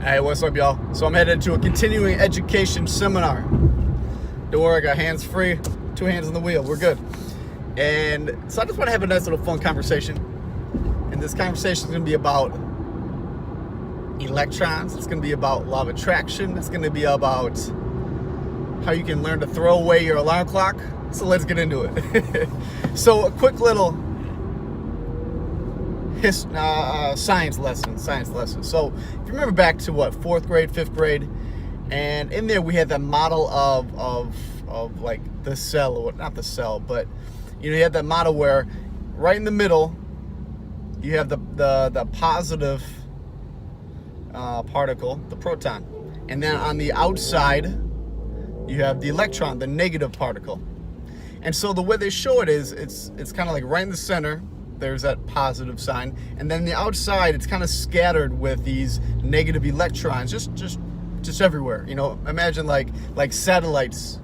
Hey, what's up, y'all? So I'm headed to a continuing education seminar. Don't worry, I got hands free, 2 hands on the wheel, we're good. And so I just want to have a nice little fun conversation. And this conversation is going to be about electrons. It's going to be about law of attraction. It's going to be about how you can learn to throw away your alarm clock. So let's get into it. So a quick little science lesson. So if you remember back to 4th grade, 5th grade, and in there we had that model of like the cell, or not the cell, but you had that model where right in the middle you have the positive particle, the proton, and then on the outside you have the electron, the negative particle. And so the way they show it is it's kind of like right in the center there's that positive sign, and then the outside it's kind of scattered with these negative electrons just everywhere. Imagine like satellites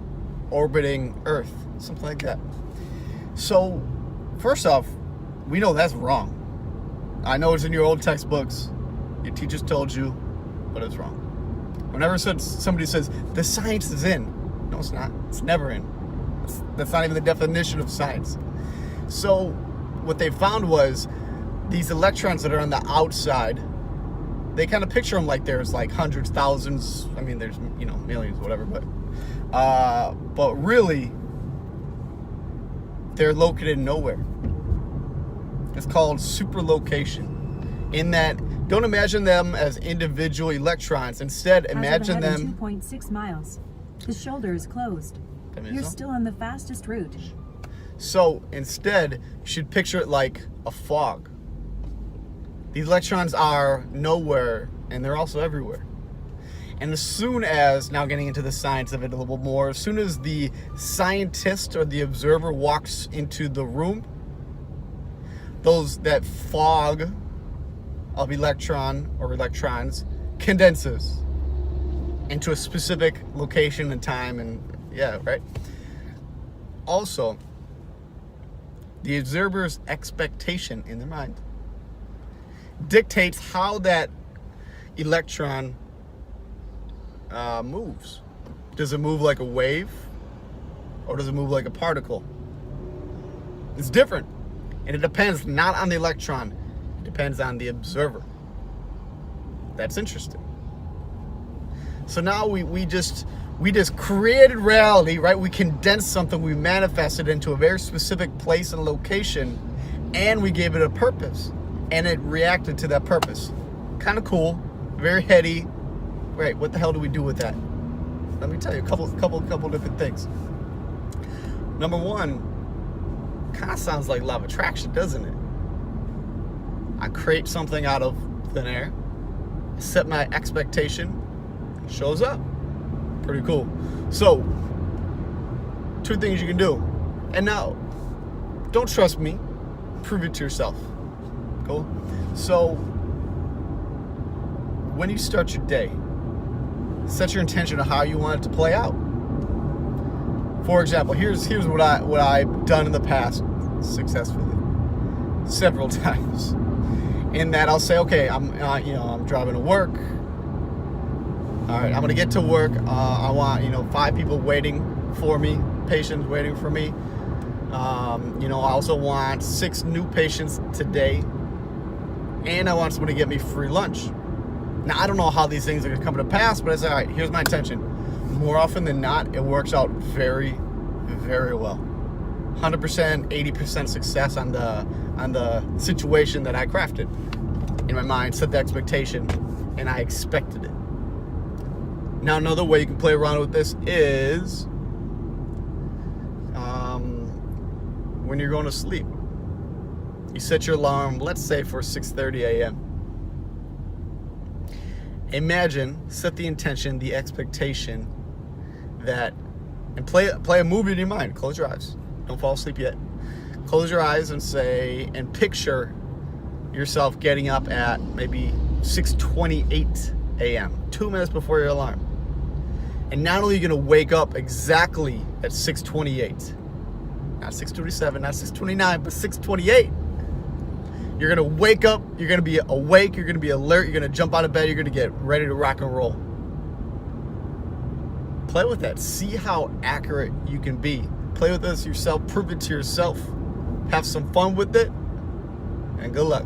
orbiting Earth, something like that. So first off, we know that's wrong. I know it's in your old textbooks, your teachers told you, but it's wrong. Whenever somebody says the science is in, no, it's not. It's never in. That's not even the definition of science. So what they found was these electrons that are on the outside, they kind of picture them like there's like hundreds, thousands, I mean there's millions, whatever, but really they're located nowhere. It's called superlocation. In that, don't imagine them as individual electrons. Instead, imagine them 2.6 miles. The shoulder is closed. You're still on the fastest route. So instead, you should picture it like a fog. These electrons are nowhere, and they're also everywhere. And as soon as, now getting into the science of it a little bit more, as soon as the scientist or the observer walks into the room, that fog of electrons condenses into a specific location and time, and also, the observer's expectation in their mind dictates how that electron moves. Does it move like a wave, or does it move like a particle? It's different, and it depends not on the electron, it depends on the observer. That's interesting. So now we just created reality, right? We condensed something, we manifested into a very specific place and location, and we gave it a purpose, and it reacted to that purpose. Kind of cool, very heady. Right, what the hell do we do with that? Let me tell you a couple different things. Number one, kind of sounds like law of attraction, doesn't it? I create something out of thin air, set my expectation, it shows up. Pretty cool. So, 2 things you can do. And now, don't trust me. Prove it to yourself. Cool? So, when you start your day, set your intention of how you want it to play out. For example, here's what I've done in the past successfully, several times. In that I'll say, okay, I'm driving to work. All right, I'm gonna get to work. I want 5 people waiting for me, patients waiting for me. I also want 6 new patients today, and I want somebody to get me free lunch. Now I don't know how these things are gonna come to pass, but I say, all right, here's my intention. More often than not, it works out very, very well. 100%, 80% success on the situation that I crafted in my mind, set the expectation, and I expected it. Now another way you can play around with this is when you're going to sleep. You set your alarm, let's say for 6:30 a.m. Imagine, set the intention, the expectation that, and play a movie in your mind. Close your eyes. Don't fall asleep yet. Close your eyes and picture yourself getting up at maybe 6:28 a.m., 2 minutes before your alarm. And not only are you going to wake up exactly at 6:28, not 6:27, not 6:29, but 6:28. You're You're going to wake up. You're going to be awake. You're going to be alert. You're going to jump out of bed. You're going to get ready to rock and roll. Play with that. See how accurate you can be. Play with this yourself. Prove it to yourself. Have some fun with it. And good luck.